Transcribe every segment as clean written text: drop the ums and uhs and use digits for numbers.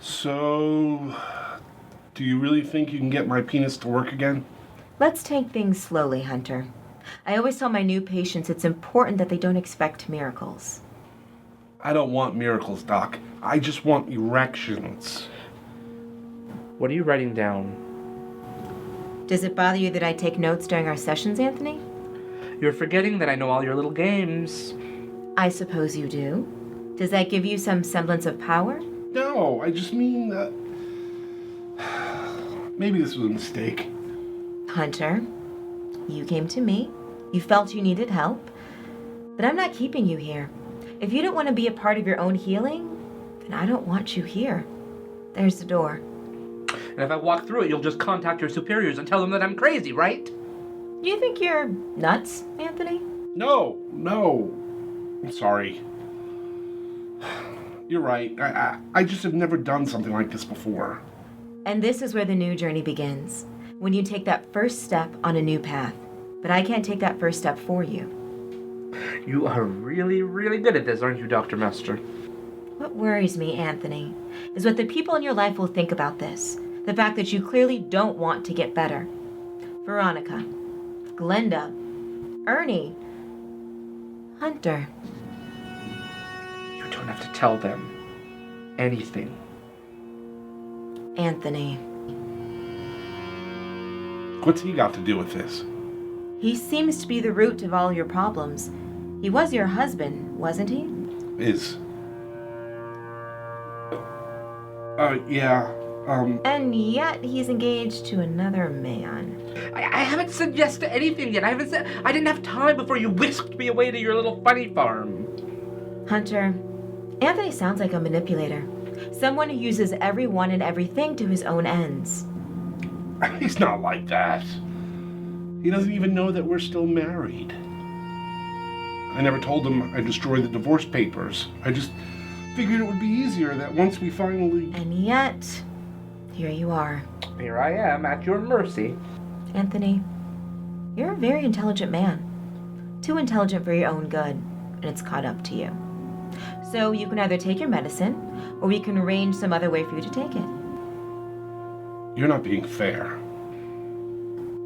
So, do you really think you can get my penis to work again? Let's take things slowly, Hunter. I always tell my new patients it's important that they don't expect miracles. I don't want miracles, Doc. I just want erections. What are you writing down? Does it bother you that I take notes during our sessions, Anthony? You're forgetting that I know all your little games. I suppose you do. Does that give you some semblance of power? No, I just mean that... Maybe this was a mistake. Hunter, you came to me. You felt you needed help. But I'm not keeping you here. If you don't want to be a part of your own healing, then I don't want you here. There's the door. And if I walk through it, you'll just contact your superiors and tell them that I'm crazy, right? You think you're nuts, Anthony? No. I'm sorry. You're right. I just have never done something like this before. And this is where the new journey begins. When you take that first step on a new path. But I can't take that first step for you. You are really, really good at this, aren't you, Dr. Master? What worries me, Anthony, is what the people in your life will think about this. The fact that you clearly don't want to get better. Veronica, Glenda, Ernie, Hunter. You don't have to tell them anything. Anthony. What's he got to do with this? He seems to be the root of all your problems. He was your husband, wasn't he? Is. Yeah. And yet he's engaged to another man. I haven't said yes to anything yet. I didn't have time before you whisked me away to your little funny farm. Hunter, Anthony sounds like a manipulator. Someone who uses everyone and everything to his own ends. He's not like that. He doesn't even know that we're still married. I never told him I destroyed the divorce papers. I just figured it would be easier that once we finally... And yet, here you are. Here I am, at your mercy. Anthony, you're a very intelligent man. Too intelligent for your own good, and it's caught up to you. So you can either take your medicine, or we can arrange some other way for you to take it. You're not being fair.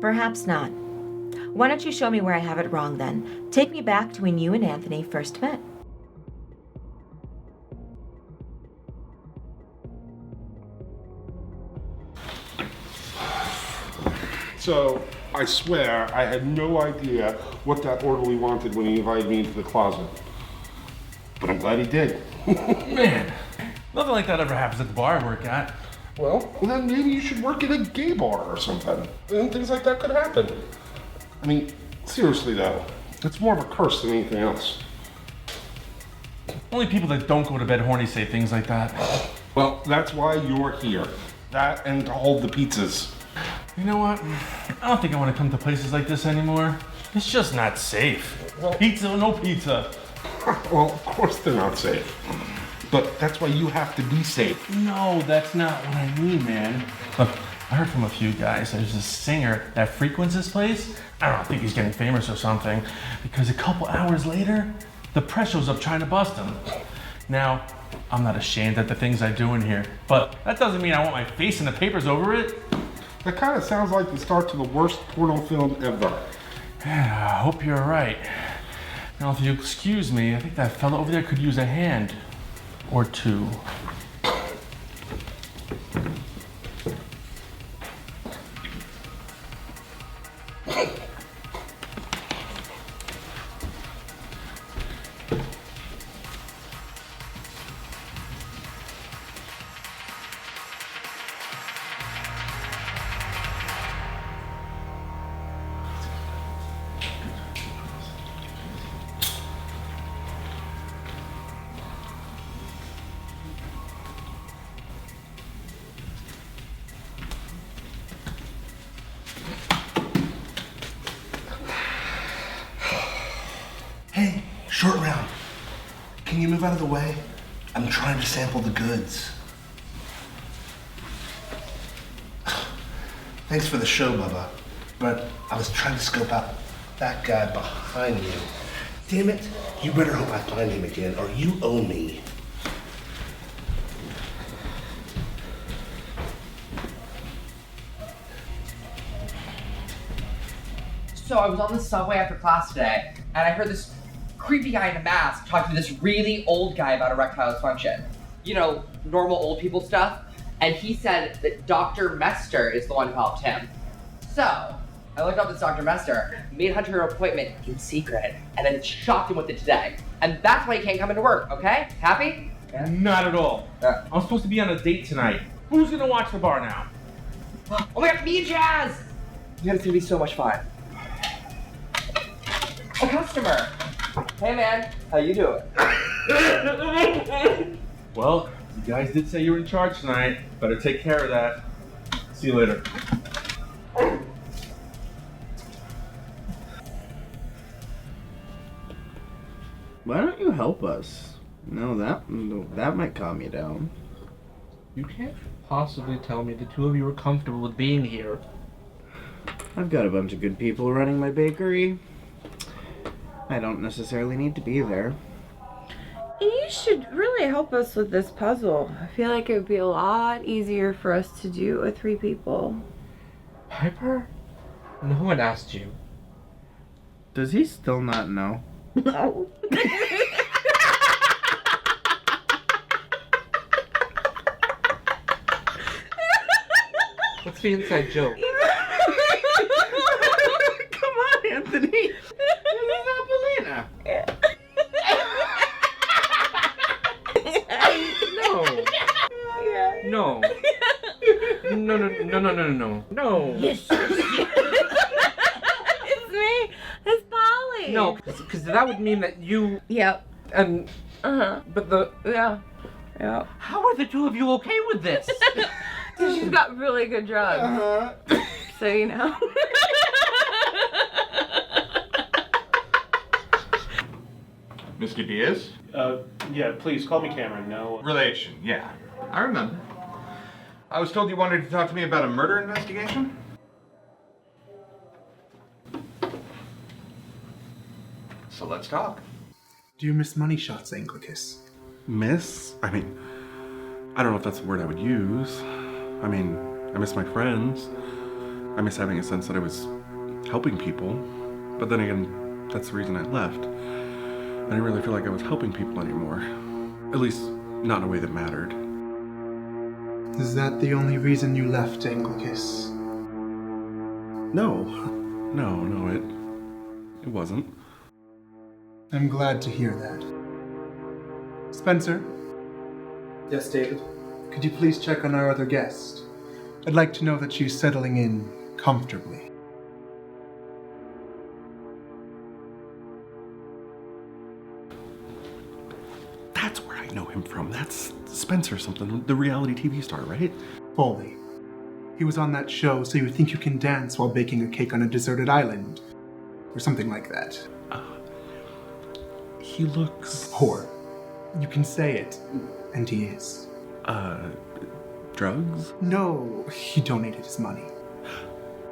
Perhaps not. Why don't you show me where I have it wrong then? Take me back to when you and Anthony first met. So, I swear, I had no idea what that orderly wanted when he invited me into the closet. But I'm glad he did. Man, nothing like that ever happens at the bar I work at. Well, then maybe you should work at a gay bar or something. And things like that could happen. I mean, seriously though, it's more of a curse than anything else. Only people that don't go to bed horny say things like that. Well, that's why you're here. That and to hold the pizzas. You know what? I don't think I want to come to places like this anymore. It's just not safe. Well- Pizza or no pizza. Well, of course they're not safe. But that's why you have to be safe. No, that's not what I mean, man. Look, I heard from a few guys. There's this singer that frequents this place. I don't know, I think he's getting famous or something. Because a couple hours later, the press shows up trying to bust him. Now, I'm not ashamed at the things I do in here, but that doesn't mean I want my face in the papers over it. That kind of sounds like the start to the worst porno film ever. Yeah, I hope you're right. Now, if you excuse me, I think that fella over there could use a hand or two. Hey, short round. Can you move out of the way? I'm trying to sample the goods. Thanks for the show, Bubba. But I was trying to scope out that guy behind you. Damn it, you better hope I find him again, or you owe me. So I was on the subway after class today, and I heard this creepy guy in a mask talking to this really old guy about erectile dysfunction. You know, normal old people stuff. And he said that Dr. Mester is the one who helped him. So, I looked up this Dr. Mester, made Hunter an appointment in secret, and then shocked him with it today. And that's why he can't come into work, okay? Happy? Yeah. Not at all. Yeah. I'm supposed to be on a date tonight. Who's gonna watch the bar now? Oh my god, me and Jazz! Yeah, it's gonna be so much fun. A customer. Hey man, how you doing? Well, you guys did say you were in charge tonight. Better take care of that. See you later. Why don't you help us? No, that might calm you down. You can't possibly tell me the two of you are comfortable with being here. I've got a bunch of good people running my bakery. I don't necessarily need to be there. You should really help us with this puzzle. I feel like it would be a lot easier for us to do with 3 people. Piper? No one asked you. Does he still not know? No. What's the inside joke? Come on, Anthony. This is not Belina. No. No. Yes. It's me. It's Polly. No, because that would mean that you Yep. and but the Yeah. how are the two of you okay with this? She's got really good drugs. So you know. Mr. Diaz? Yeah, please call me Cameron. No. Relation, yeah. I remember. I was told you wanted to talk to me about a murder investigation? So let's talk. Do you miss MoneyShot's Anglicus? Miss? I mean, I don't know if that's the word I would use. I mean, I miss my friends. I miss having a sense that I was helping people. But then again, that's the reason I left. I didn't really feel like I was helping people anymore. At least, not in a way that mattered. Is that the only reason you left Anglicus? No, it wasn't. I'm glad to hear that. Spencer? Yes, David? Could you please check on our other guest? I'd like to know that she's settling in comfortably. That's where I know him from. That's Spencer something, the reality TV star, right? Foley. He was on that show, So You Think You Can Dance While Baking a Cake on a Deserted Island. Or something like that. He looks... Poor. You can say it. And he is. Drugs? No, he donated his money.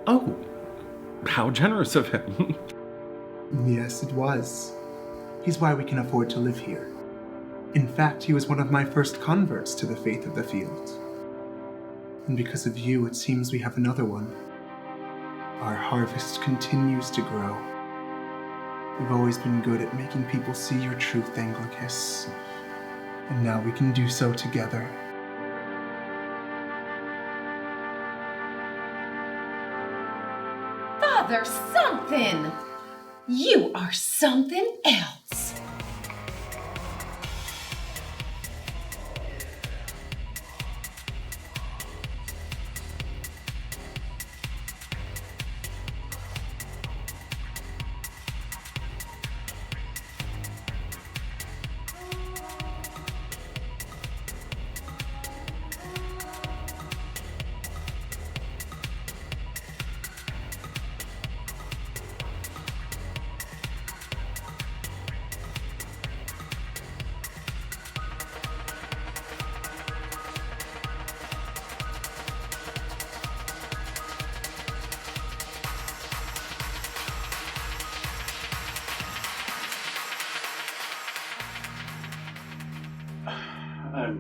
Oh, how generous of him. Yes, it was. He's why we can afford to live here. In fact, he was one of my first converts to the faith of the field. And because of you, it seems we have another one. Our harvest continues to grow. You've always been good at making people see your truth, Anglicus. And now we can do so together. Father something! You are something else.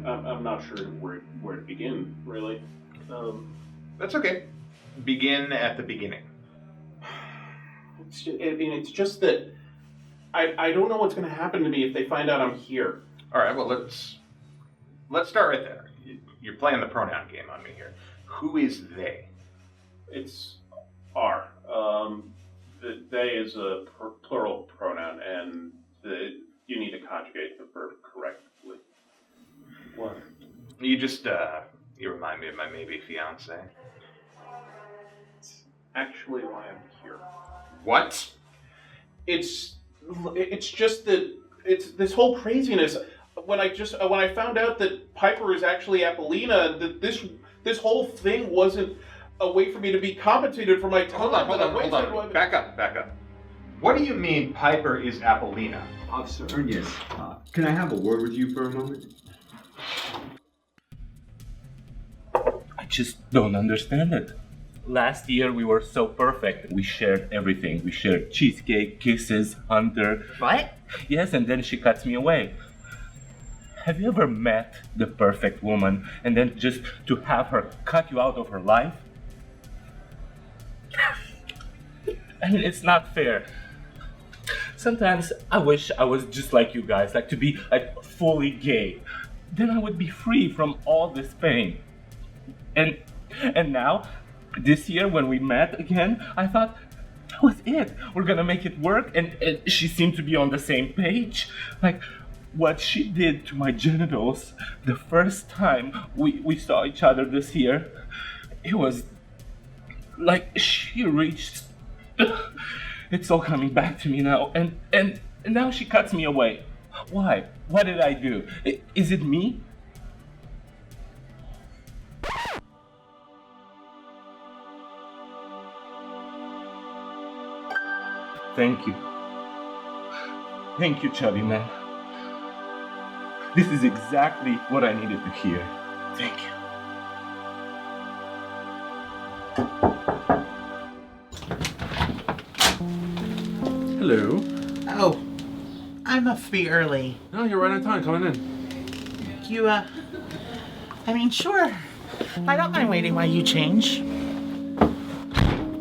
I'm not sure where to begin, really. That's okay. Begin at the beginning. It's just that I don't know what's going to happen to me if they find out I'm here. All right, well, let's start right there. You're playing the pronoun game on me here. Who is they? It's R. The they is a plural pronoun, and you need to conjugate the verb correctly. What? You just, you remind me of my maybe fiance. It's actually why I'm here. What? It's just that it's this whole craziness. When I found out that Piper is actually Apollina, that this whole thing wasn't a way for me to be compensated for my time. Hold on. Back up. What do you mean Piper is Apollina? Officer Ernest, can I have a word with you for a moment? I just don't understand it. Last year we were so perfect. We shared everything. We shared cheesecake, kisses, Hunter. What? Yes, and then she cuts me away. Have you ever met the perfect woman and then just to have her cut you out of her life? I mean, it's not fair. Sometimes I wish I was just like you guys, like to be like fully gay. Then I would be free from all this pain. And now, this year when we met again, I thought that was it. We're gonna make it work, and she seemed to be on the same page. Like what she did to my genitals the first time we saw each other this year, it was like she reached. It's all coming back to me now, and now she cuts me away. Why? What did I do? Is it me? Thank you. Thank you, chubby man. This is exactly what I needed to hear. Thank you. Hello. Oh, I must be early. No, you're right on time. Coming in. You, I mean, sure. I don't mind waiting while you change.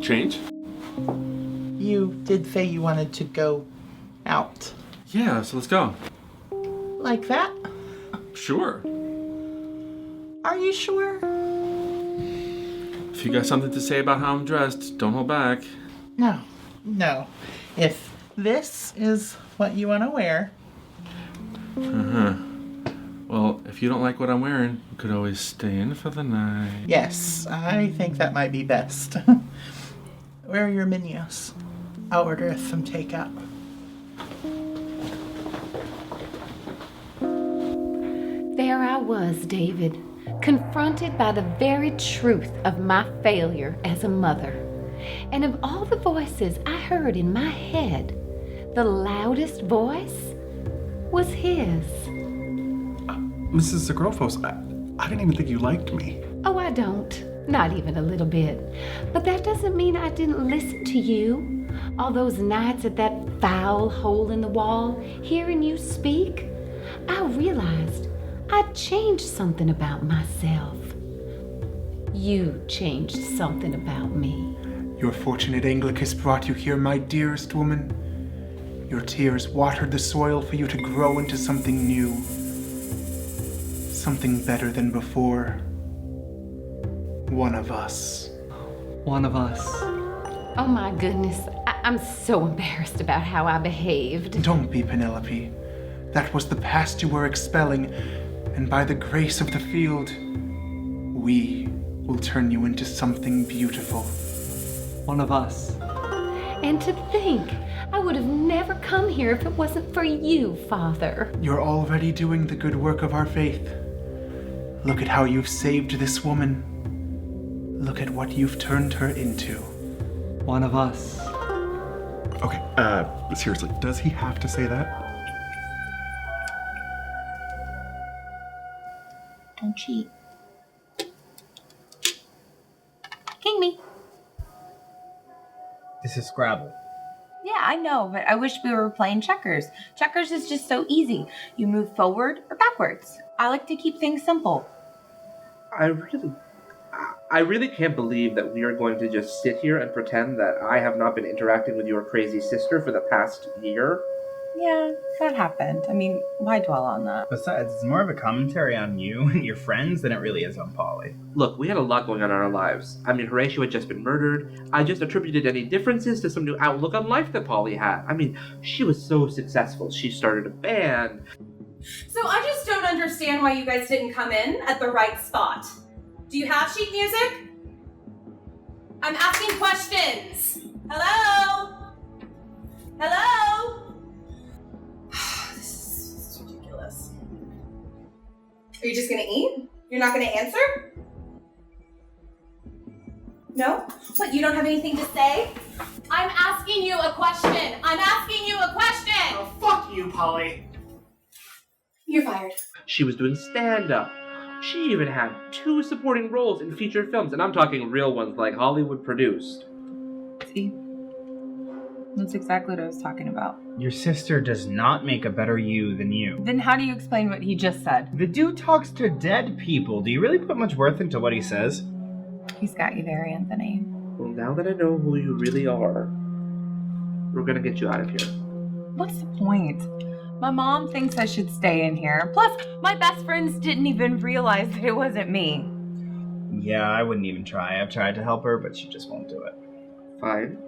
Change? You did say you wanted to go out. Yeah, so let's go. Like that? Sure. Are you sure? If you got something to say about how I'm dressed, don't hold back. No. If this is what you want to wear. Uh-huh. Well, if you don't like what I'm wearing, you could always stay in for the night. Yes, I think that might be best. Where are your menus? I'll order some takeout. There I was, David, confronted by the very truth of my failure as a mother. And of all the voices I heard in my head, the loudest voice was his. Mrs. Zagrofos, I didn't even think you liked me. Oh, I don't. Not even a little bit. But that doesn't mean I didn't listen to you. All those nights at that foul hole in the wall, hearing you speak, I realized I'd changed something about myself. You changed something about me. Your fortunate Anglicus brought you here, my dearest woman. Your tears watered the soil for you to grow into something new. Something better than before. One of us. One of us. Oh my goodness, I'm so embarrassed about how I behaved. Don't be, Penelope. That was the past you were expelling, and by the grace of the field, we will turn you into something beautiful. One of us. And to think, I would have never come here if it wasn't for you, Father. You're already doing the good work of our faith. Look at how you've saved this woman. Look at what you've turned her into. One of us. Okay, seriously, does he have to say that? Don't cheat. King me. This is Scrabble. Yeah, I know, but I wish we were playing checkers. Checkers is just so easy. You move forward or backwards. I like to keep things simple. I really can't believe that we are going to just sit here and pretend that I have not been interacting with your crazy sister for the past year. Yeah, that happened. I mean, why dwell on that? Besides, it's more of a commentary on you and your friends than it really is on Polly. Look, we had a lot going on in our lives. I mean, Horatio had just been murdered. I just attributed any differences to some new outlook on life that Polly had. I mean, she was so successful. She started a band. So I just don't understand why you guys didn't come in at the right spot. Do you have sheet music? I'm asking questions. Hello? Hello? This is ridiculous. Are you just gonna eat? You're not gonna answer? No? What, you don't have anything to say? I'm asking you a question. I'm asking you a question. Oh, fuck you, Polly. You're fired. She was doing stand-up. She even had 2 supporting roles in feature films, and I'm talking real ones, like Hollywood produced. See? That's exactly what I was talking about. Your sister does not make a better you than you. Then how do you explain what he just said? The dude talks to dead people. Do you really put much worth into what he says? He's got you there, Anthony. Well, now that I know who you really are, we're gonna get you out of here. What's the point? My mom thinks I should stay in here. Plus, my best friends didn't even realize that it wasn't me. Yeah, I wouldn't even try. I've tried to help her, but she just won't do it. Fine.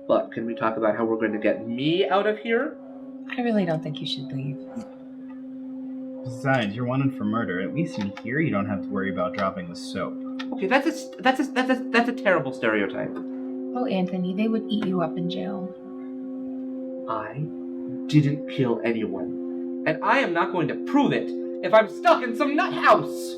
But can we talk about how we're going to get me out of here? I really don't think you should leave. Besides, you're wanted for murder. At least in here, you don't have to worry about dropping the soap. Okay, that's a terrible stereotype. Oh, Anthony, they would eat you up in jail. I didn't kill anyone. And I am not going to prove it if I'm stuck in some nut house.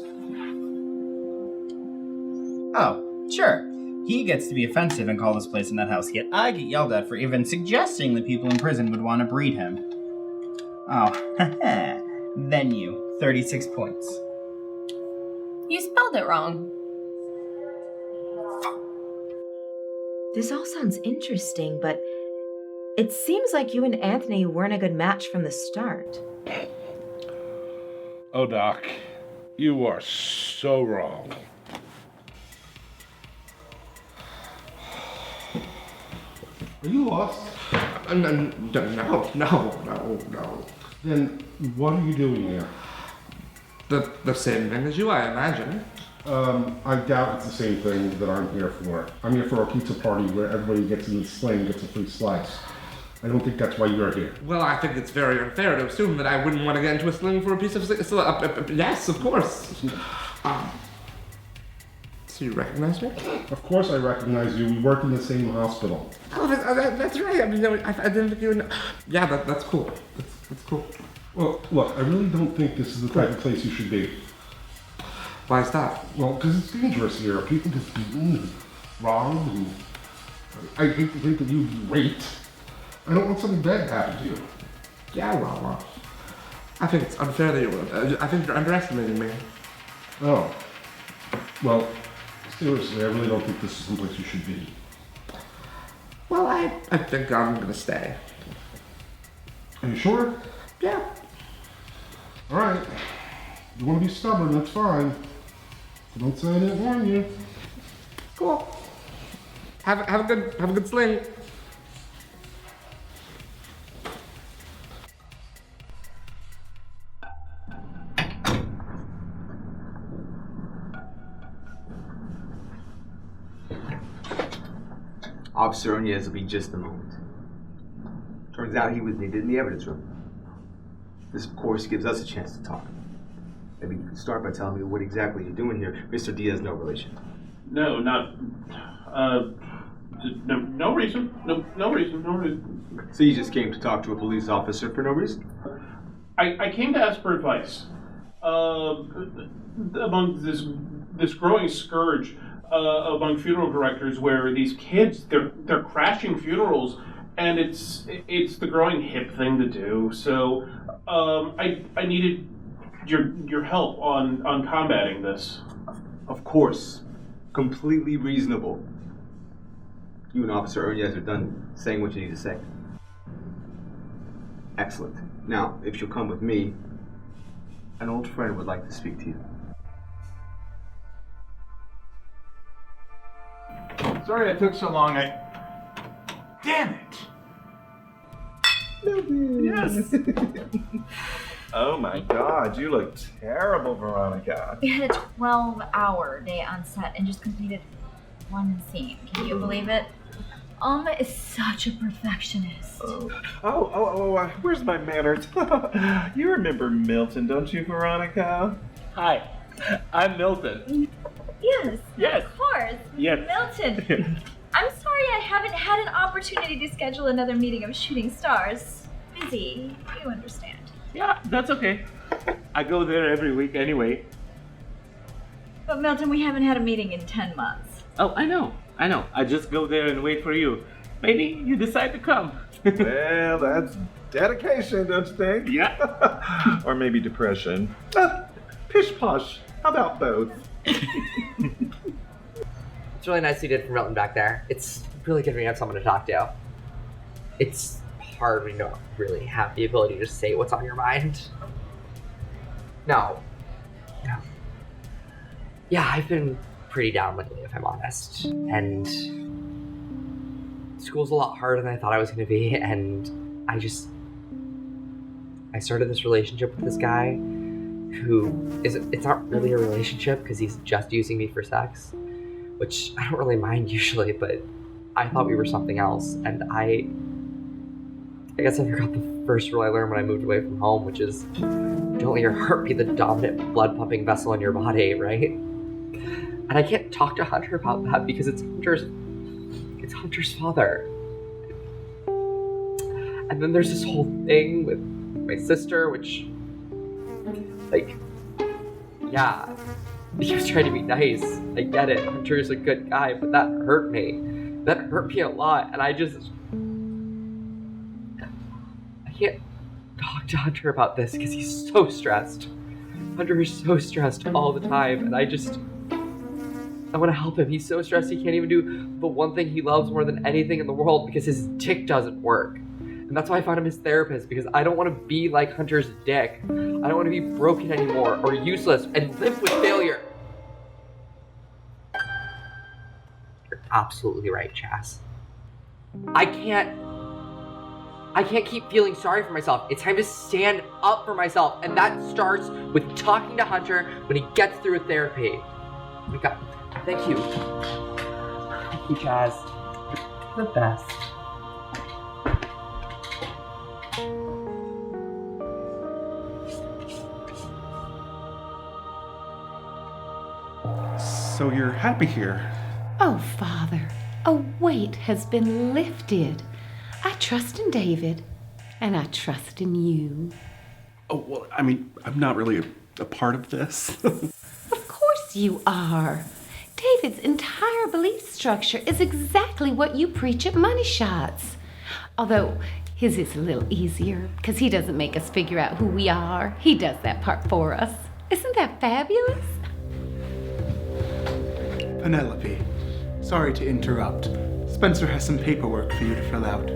Oh, sure. He gets to be offensive and call this place a nut house, yet I get yelled at for even suggesting that people in prison would want to breed him. Oh, then you. 36 points. You spelled it wrong. This all sounds interesting, but it seems like you and Anthony weren't a good match from the start. Oh, Doc, you are so wrong. Are you lost? No. Then what are you doing here? The same thing as you, I imagine. I doubt it's the same thing that I'm here for. I'm here for a pizza party where everybody gets in the sling and gets a free slice. I don't think that's why you're here. Well, I think it's very unfair to assume that I wouldn't want to get into a sling for a piece of... yes, of course. So you recognize me? Of course I recognize you. We work in the same hospital. Oh, that's right. I mean, I didn't think you would know. Yeah, that's cool. That's cool. Well, look, I really don't think this is the type of place you should be. Why is that? Well, because it's dangerous here. People get beaten and robbed, and I hate to think that you'd be raped. I don't want something bad to happen to you. Yeah, well, I think it's unfair that you're... I think you're underestimating me. Oh. Well, seriously, I really don't think this is someplace you should be. Well, I think I'm gonna stay. Are you sure? Yeah. All right. If you want to be stubborn, that's fine. So don't say I didn't warn you. Cool. Have a good sling. Officer Onez will be just a moment. Turns out he was needed in the evidence room. This, of course, gives us a chance to talk. Maybe you can start by telling me what exactly you're doing here. Mr. Diaz, no relation. No, not... no reason. No reason. So you just came to talk to a police officer for no reason? I came to ask for advice. Among this growing scourge among funeral directors, where these kids they're crashing funerals, and it's the growing hip thing to do. So I needed your help on combating this. Of course, completely reasonable. You and Officer Onez are done saying what you need to say. Excellent. Now, if you'll come with me, an old friend would like to speak to you. Sorry it took so long. Damn it! Yes! Oh my god, you look terrible, Veronica. We had a 12-hour day on set and just completed one scene. Can you believe it? Alma is such a perfectionist. Where's my manners? You remember Milton, don't you, Veronica? Hi, I'm Milton. Yes. Yes. Of course. Yes. Milton. I'm sorry I haven't had an opportunity to schedule another meeting of shooting stars. Busy. You understand. Yeah, that's okay. I go there every week anyway. But Milton, we haven't had a meeting in 10 months. Oh, I know. I just go there and wait for you. Maybe you decide to come. Well, that's dedication, don't you think? Yeah. Or maybe depression. Pish posh. How about both? It's really nice you did for Milton back there. It's really good when you have someone to talk to. It's hard when you don't really have the ability to say what's on your mind. No. Yeah, I've been pretty down lately, if I'm honest. And school's a lot harder than I thought I was going to be, and I started this relationship with this guy who it's not really a relationship because he's just using me for sex, which I don't really mind usually, but I thought we were something else. And I guess I forgot the first rule I learned when I moved away from home, which is don't let your heart be the dominant blood pumping vessel in your body, right? And I can't talk to Hunter about that because it's Hunter's father. And then there's this whole thing with my sister, which, like, yeah, he was trying to be nice. I get it. Hunter's a good guy, but that hurt me. That hurt me a lot, and I can't talk to Hunter about this because he's so stressed. Hunter is so stressed all the time, and I want to help him. He's so stressed he can't even do the one thing he loves more than anything in the world because his dick doesn't work. And that's why I found him his therapist, because I don't want to be like Hunter's dick. I don't want to be broken anymore or useless and live with failure. You're absolutely right, Chas. I can't keep feeling sorry for myself. It's time to stand up for myself, and that starts with talking to Hunter when he gets through with therapy. Oh my God. Thank you. Thank you, Chaz. You're the best. So you're happy here? Oh, Father, a weight has been lifted. I trust in David, and I trust in you. Oh, well, I mean, I'm not really a part of this. Of course you are. David's entire belief structure is exactly what you preach at MoneyShots. Although his is a little easier because he doesn't make us figure out who we are. He does that part for us. Isn't that fabulous? Penelope, sorry to interrupt. Spencer has some paperwork for you to fill out.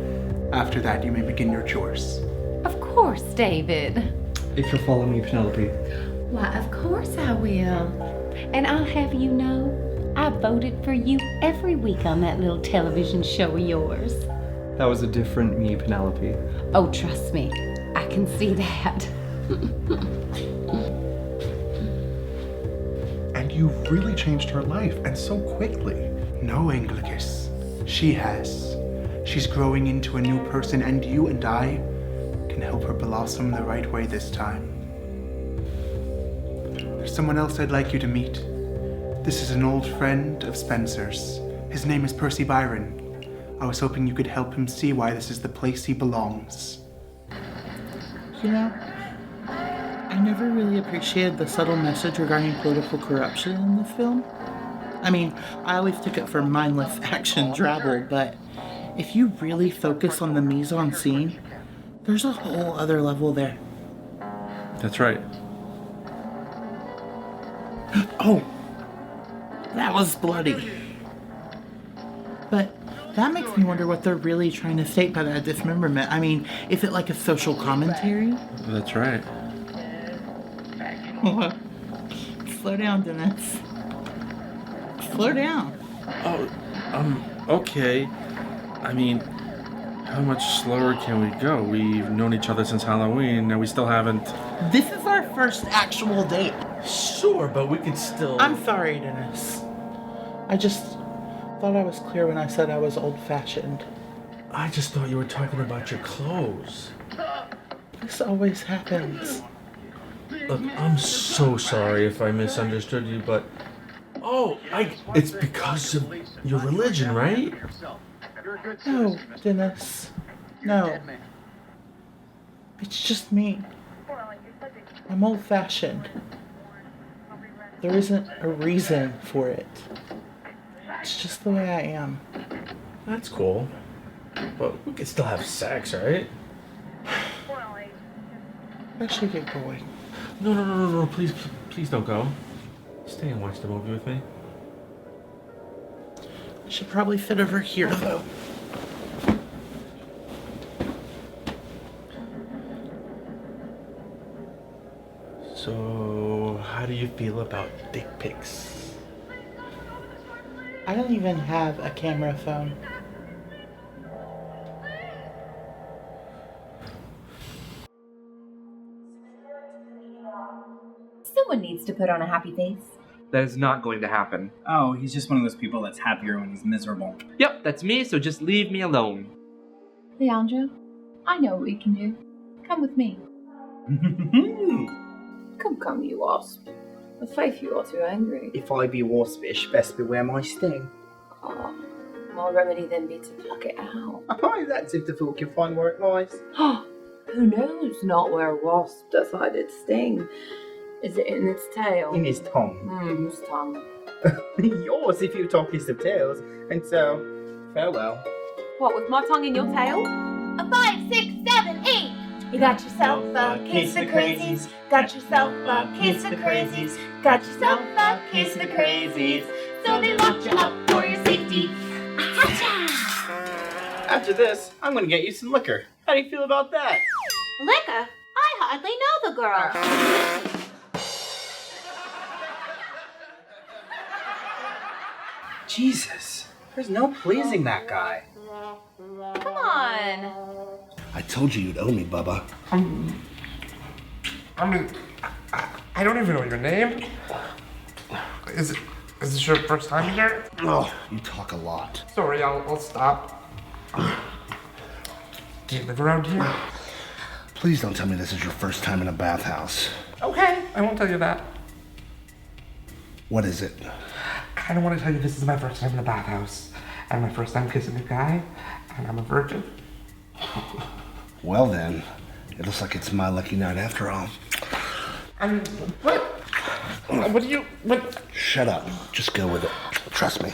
After that, you may begin your chores. Of course, David. If you'll follow me, Penelope. Why, of course I will. And I'll have you know, I voted for you every week on that little television show of yours. That was a different me, Penelope. Oh, trust me, I can see that. And you've really changed her life, and so quickly. No, Anglicus. She has. She's growing into a new person, and you and I can help her blossom the right way this time. There's someone else I'd like you to meet. This is an old friend of Spencer's. His name is Percy Byron. I was hoping you could help him see why this is the place he belongs. You know, I never really appreciated the subtle message regarding political corruption in this film. I mean, I always took it for mindless action drabble, but if you really focus on the mise-en-scene, there's a whole other level there. That's right. Oh, that was bloody. But that makes me wonder what they're really trying to state by that dismemberment. I mean, is it like a social commentary? That's right. Slow down, Dennis. Slow down. Okay. I mean, how much slower can we go? We've known each other since Halloween, and we still haven't... This is our first actual date. Sure, but we could still... I'm sorry, Dennis. I just thought I was clear when I said I was old-fashioned. I just thought you were talking about your clothes. This always happens. Look, I'm so sorry if I misunderstood you, but... It's because of your religion, right? No, Dennis. No. It's just me. I'm old-fashioned. There isn't a reason for it. It's just the way I am. That's cool. But we could still have sex, right? I should get going. No, please don't go. Stay and watch the movie with me. I should probably fit over here, though. So, how do you feel about dick pics? I don't even have a camera phone. Someone needs to put on a happy face. That is not going to happen. Oh, he's just one of those people that's happier when he's miserable. Yep, that's me, so just leave me alone. Leandro, I know what we can do. Come with me. Come, you wasp. I faith you are too angry. If I be waspish, best beware my sting. Ah, my remedy then be to pluck it out. Aye, that's if the fool can find where it lies. Who knows not where a wasp does hide its sting? Is it in its tail? In his tongue. Whose tongue? Yours, if you talkest of tails. And so, farewell. What, with my tongue in your tail? A 5, 6, 7, 8. You got yourself a case of crazies. Got yourself a case of crazies. Got yourself a case of crazies. So they locked you up for your safety. After this, I'm gonna get you some liquor. How do you feel about that? Liquor? I hardly know the girl. Jesus, there's no pleasing that guy. Come on. I told you you'd owe me, Bubba. I don't even know your name. Is this your first time here? Oh, you talk a lot. Sorry, I'll stop. Do you live around here? Please don't tell me this is your first time in a bathhouse. Okay, I won't tell you that. What is it? I don't want to tell you this is my first time in a bathhouse. And my first time kissing a guy, and I'm a virgin. Well then, it looks like it's my lucky night after all. What? What do you... What? Shut up. Just go with it. Trust me.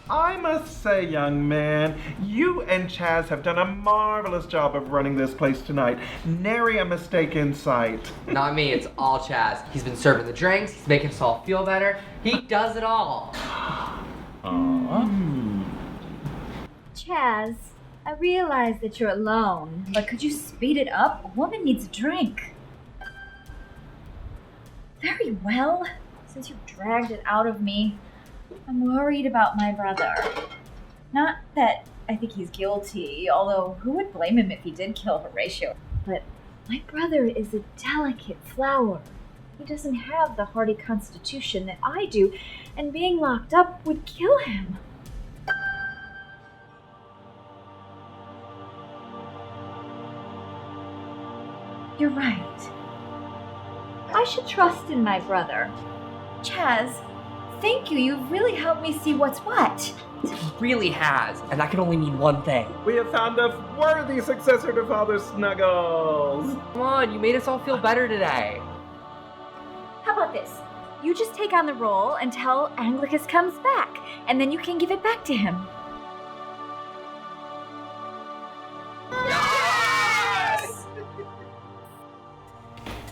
I must say, young man, you and Chaz have done a marvelous job of running this place tonight. Nary a mistake in sight. Not me, it's all Chaz. He's been serving the drinks, he's making us all feel better. He does it all. Chaz, I realize that you're alone, but could you speed it up? A woman needs a drink. Very well. Since you've dragged it out of me, I'm worried about my brother. Not that I think he's guilty, although who would blame him if he did kill Horatio? But my brother is a delicate flower. He doesn't have the hardy constitution that I do, and being locked up would kill him. You're right. I should trust in my brother. Chaz, thank you. You've really helped me see what's what. He really has, and that can only mean one thing. We have found a worthy successor to Father Snuggles. Come on, you made us all feel better today. How about this? You just take on the role until Anglicus comes back, and then you can give it back to him.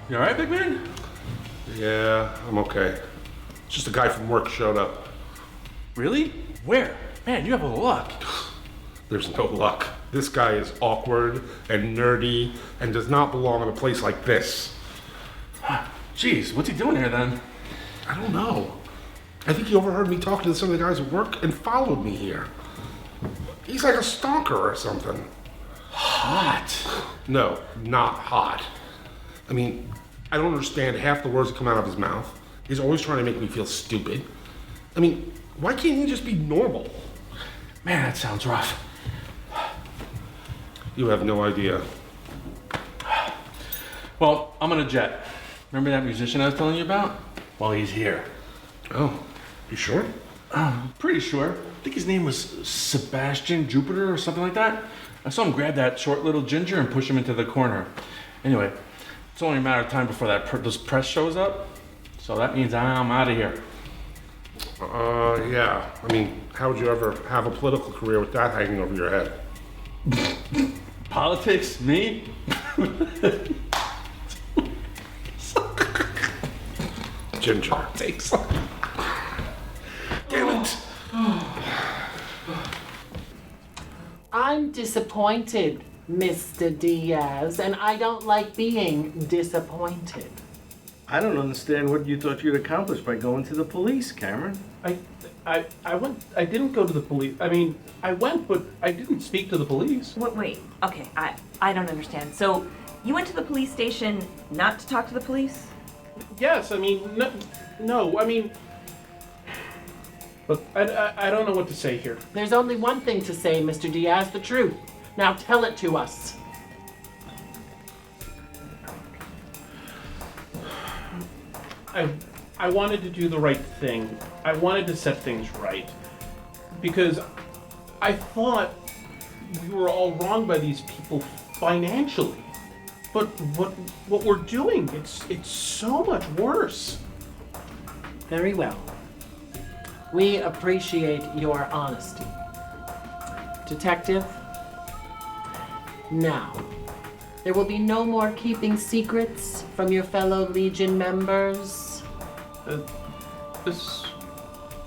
You alright, big man? Yeah, I'm okay. Just a guy from work showed up. Really? Where? Man, you have a luck. There's no luck. This guy is awkward and nerdy and does not belong in a place like this. Jeez, what's he doing here then? I don't know. I think he overheard me talking to some of the guys at work and followed me here. He's like a stalker or something. Hot? No, not hot. I mean, I don't understand half the words that come out of his mouth. He's always trying to make me feel stupid. I mean, why can't he just be normal? Man, that sounds rough. You have no idea. Well, I'm on a jet. Remember that musician I was telling you about? Well, he's here. Oh, you sure? Pretty sure. I think his name was Sebastian Jupiter or something like that. I saw him grab that short little ginger and push him into the corner. Anyway, it's only a matter of time before this press shows up. So that means I'm out of here. Yeah. I mean, how would you ever have a political career with that hanging over your head? Politics? Me? Ginger. Politics. Damn it. I'm disappointed, Mr. Diaz, and I don't like being disappointed. I don't understand what you thought you'd accomplish by going to the police, Cameron. I didn't go to the police. I mean, I went, but I didn't speak to the police. Wait. Okay, I don't understand. So, you went to the police station not to talk to the police? Yes, I mean, no, I mean, look, I don't know what to say here. There's only one thing to say, Mr. Diaz, the truth. Now tell it to us. I wanted to do the right thing. I wanted to set things right. Because I thought we were all wrong by these people financially. But what we're doing, it's so much worse. Very well. We appreciate your honesty. Detective, now, there will be no more keeping secrets from your fellow Legion members. This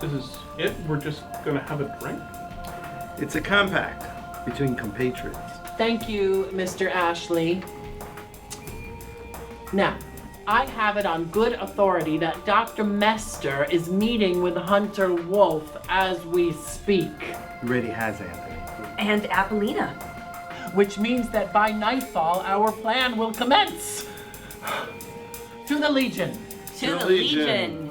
is it? We're just gonna have a drink? It's a compact between compatriots. Thank you, Mr. Ashley. Now, I have it on good authority that Dr. Mester is meeting with Hunter Wolf as we speak. He already has, Anthony. And Apollina. Which means that by nightfall, our plan will commence. To the Legion. To the Legion.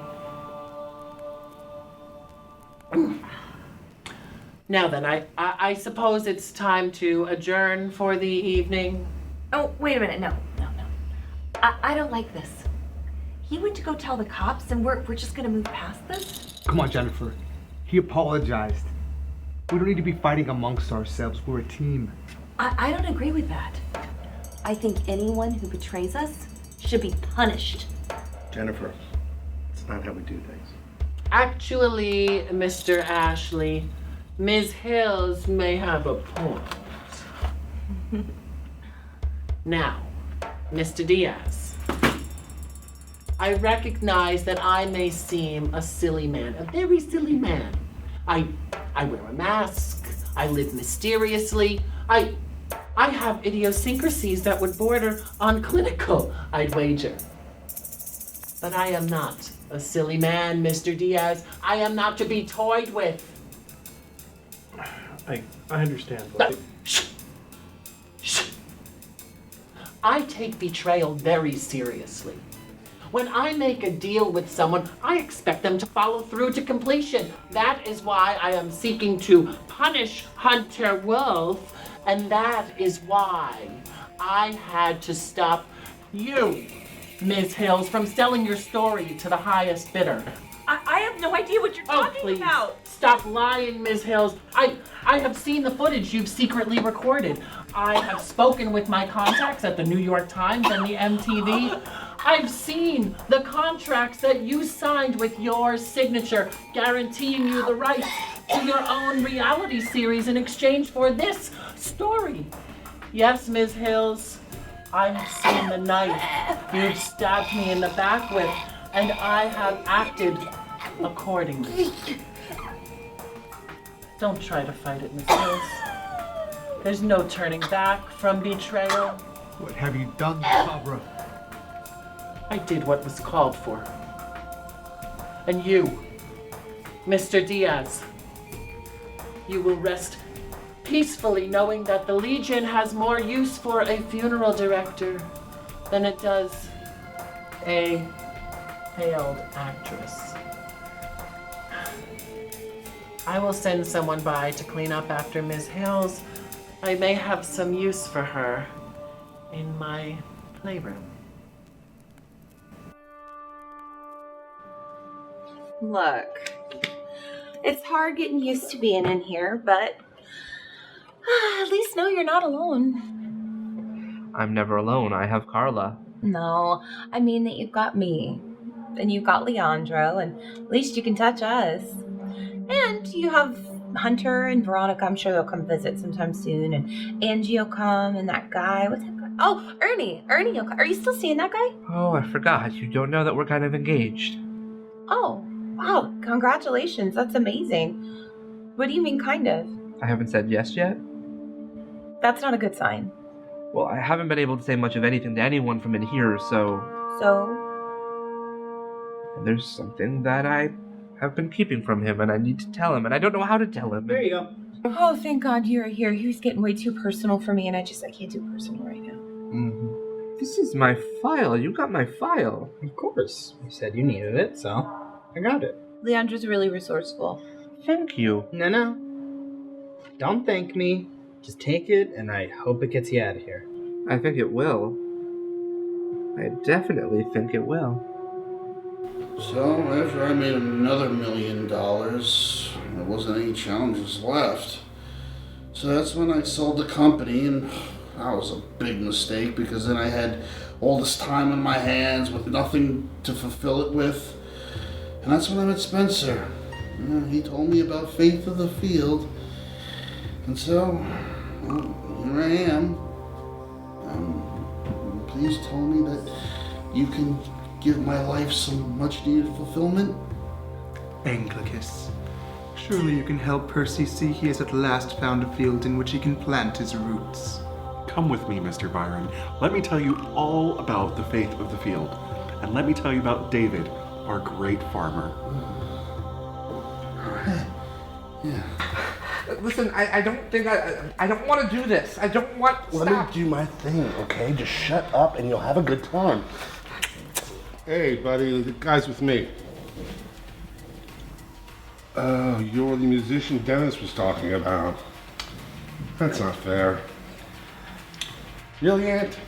Now then, I suppose it's time to adjourn for the evening. Oh, wait a minute. No. I don't like this. He went to go tell the cops and we're just gonna move past this? Come on, Jennifer. He apologized. We don't need to be fighting amongst ourselves. We're a team. I don't agree with that. I think anyone who betrays us should be punished. Jennifer, it's not how we do things. Actually, Mr. Ashley, Ms. Hills may have a point. Now, Mr. Diaz, I recognize that I may seem a silly man, a very silly man. I wear a mask, I live mysteriously, I have idiosyncrasies that would border on clinical, I'd wager. But I am not a silly man, Mr. Diaz. I am not to be toyed with. I understand. But Shh. I take betrayal very seriously. When I make a deal with someone, I expect them to follow through to completion. That is why I am seeking to punish Hunter Wolf, and that is why I had to stop you, Ms. Hills, from selling your story to the highest bidder. I have no idea what you're talking about. Stop lying, Ms. Hills. I have seen the footage you've secretly recorded. I have spoken with my contacts at the New York Times and the MTV. I've seen the contracts that you signed with your signature, guaranteeing you the rights to your own reality series in exchange for this story. Yes, Ms. Hills, I have seen the knife you've stabbed me in the back with, and I have acted accordingly. Don't try to fight it, Ms. Hills. There's no turning back from betrayal. What have you done, Barbara? I did what was called for. And you, Mr. Diaz, you will rest peacefully knowing that the Legion has more use for a funeral director than it does a failed actress. I will send someone by to clean up after Ms. Hales. I may have some use for her in my playroom. Look, it's hard getting used to being in here, but at least know you're not alone. I'm never alone. I have Carla. No, I mean that you've got me, and you've got Leandro, and at least you can touch us. And you have Hunter and Veronica. I'm sure they'll come visit sometime soon, and Angie will come, and that guy. What's that guy? Oh, Ernie. Ernie will come. Are you still seeing that guy? Oh, I forgot. You don't know that we're kind of engaged. Oh, wow. Congratulations. That's amazing. What do you mean, kind of? I haven't said yes yet. That's not a good sign. Well, I haven't been able to say much of anything to anyone from in here, so... There's something that I have been keeping from him, and I need to tell him, and I don't know how to tell him. There you go. Oh, thank God you're here. He was getting way too personal for me, and I can't do personal right now. Mm-hmm. This is my file. You got my file. Of course. You said you needed it, so I got it. Leandro's really resourceful. Thank you. No. Don't thank me. Just take it, and I hope it gets you out of here. I think it will. I definitely think it will. So, after I made another $1 million, there wasn't any challenges left. So that's when I sold the company, and that was a big mistake because then I had all this time on my hands with nothing to fulfill it with. And that's when I met Spencer. He told me about Faith of the Field. And so, well, here I am. Please tell me that you can give my life some much-needed fulfillment. Anglicus, surely you can help Percy see he has at last found a field in which he can plant his roots. Come with me, Mr. Byron. Let me tell you all about the Faith of the Field. And let me tell you about David, our great farmer. Yeah. Listen, I don't think I don't want to do this. I don't want... Let me do my thing, okay? Just shut up and you'll have a good time. Hey, buddy, the guy's with me. Oh, you're the musician Dennis was talking about. That's not fair. Really, Aunt?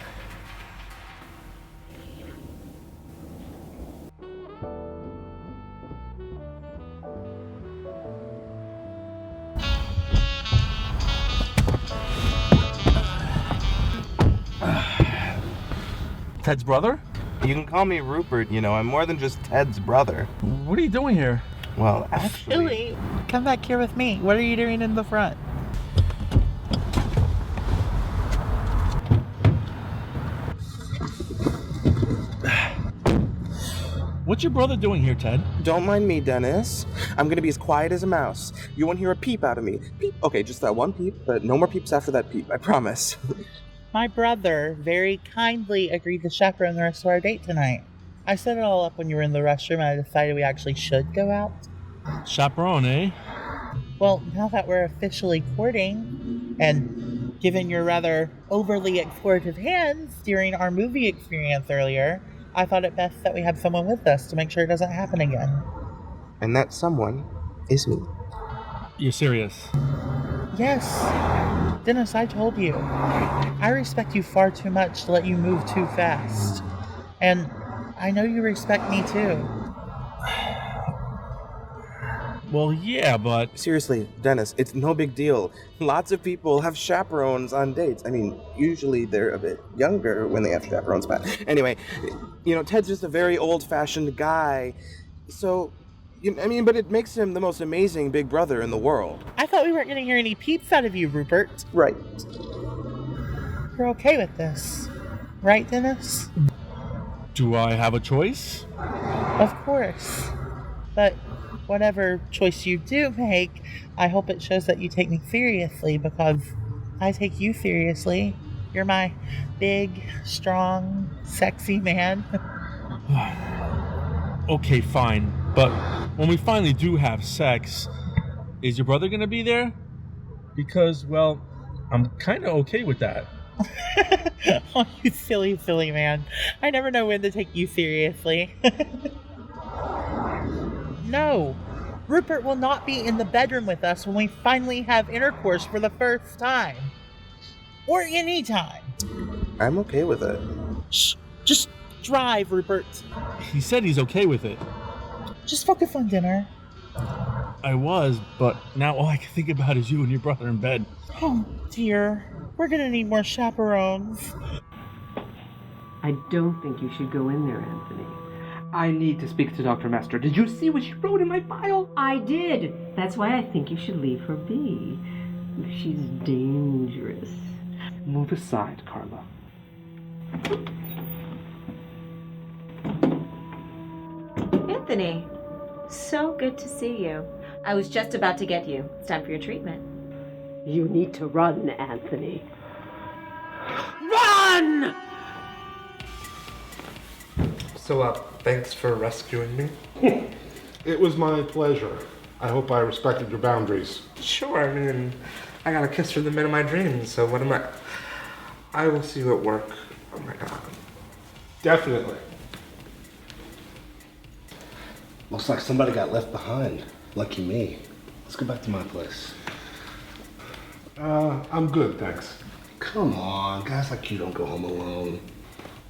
Ted's brother? You can call me Rupert, I'm more than just Ted's brother. What are you doing here? Well, actually... Billy, come back here with me. What are you doing in the front? What's your brother doing here, Ted? Don't mind me, Dennis. I'm gonna be as quiet as a mouse. You won't hear a peep out of me. Peep. Okay, just that one peep, but no more peeps after that peep, I promise. My brother very kindly agreed to chaperone the rest of our date tonight. I set it all up when you were in the restroom and I decided we actually should go out. Chaperone, eh? Well, now that we're officially courting, and given your rather overly explorative hands during our movie experience earlier, I thought it best that we have someone with us to make sure it doesn't happen again. And that someone is me. You're serious? Yes. Dennis, I told you. I respect you far too much to let you move too fast. And I know you respect me too. Well, yeah, but... Seriously, Dennis, it's no big deal. Lots of people have chaperones on dates. I mean, usually they're a bit younger when they have chaperones, but anyway, Ted's just a very old-fashioned guy. So, but it makes him the most amazing big brother in the world. I thought we weren't going to hear any peeps out of you, Rupert. Right. You're okay with this, right, Dennis? Do I have a choice? Of course. But whatever choice you do make, I hope it shows that you take me seriously, because I take you seriously. You're my big, strong, sexy man. Okay, fine. But when we finally do have sex, is your brother gonna be there? Because, well, I'm kind of okay with that. Oh, you silly man. I never know when to take you seriously. No, Rupert will not be in the bedroom with us when we finally have intercourse for the first time. Or any time. I'm okay with it. Shh, just drive, Rupert. He said he's okay with it. Just focus on dinner. I was, but now all I can think about is you and your brother in bed. Oh, dear. We're gonna need more chaperones. I don't think you should go in there, Anthony. I need to speak to Dr. Master. Did you see what she wrote in my file? I did. That's why I think you should leave her be. She's dangerous. Move aside, Carla. Anthony, so good to see you. I was just about to get you. It's time for your treatment. You need to run, Anthony. Run! So, thanks for rescuing me. It was my pleasure. I hope I respected your boundaries. Sure, I mean, I got a kiss from the man of my dreams, so what am I? I will see you at work. Oh my god. Definitely. Looks like somebody got left behind. Lucky me. Let's go back to my place. I'm good, thanks. Come on, guys like you don't go home alone.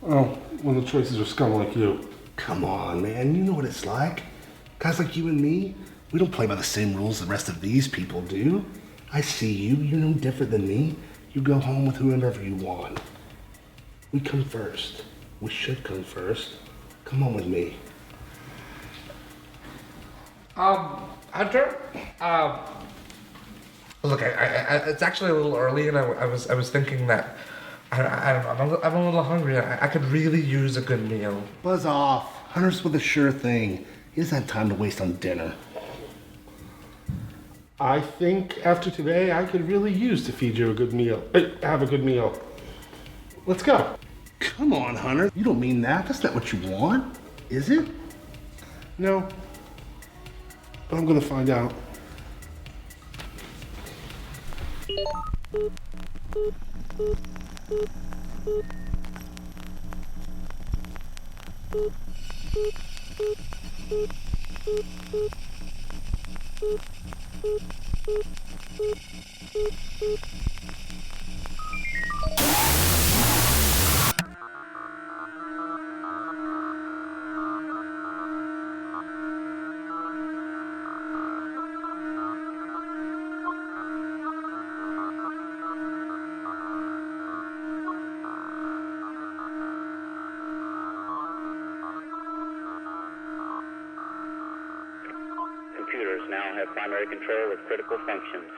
Oh, when the choices are scum like you. Come on, man, you know what it's like. Guys like you and me, we don't play by the same rules the rest of these people do. I see you, you're no different than me. You go home with whoever you want. We come first. We should come first. Come on with me. Hunter? Look, it's actually a little early, and I was thinking that I don't know, I'm a little hungry. I could really use a good meal. Buzz off. Hunter's with a sure thing. He doesn't have time to waste on dinner. I think after today, I could really use to feed you a good meal. Have a good meal. Let's go. Come on, Hunter. You don't mean that. That's not what you want, is it? No. But I'm gonna find out. Computers now have primary control of critical functions.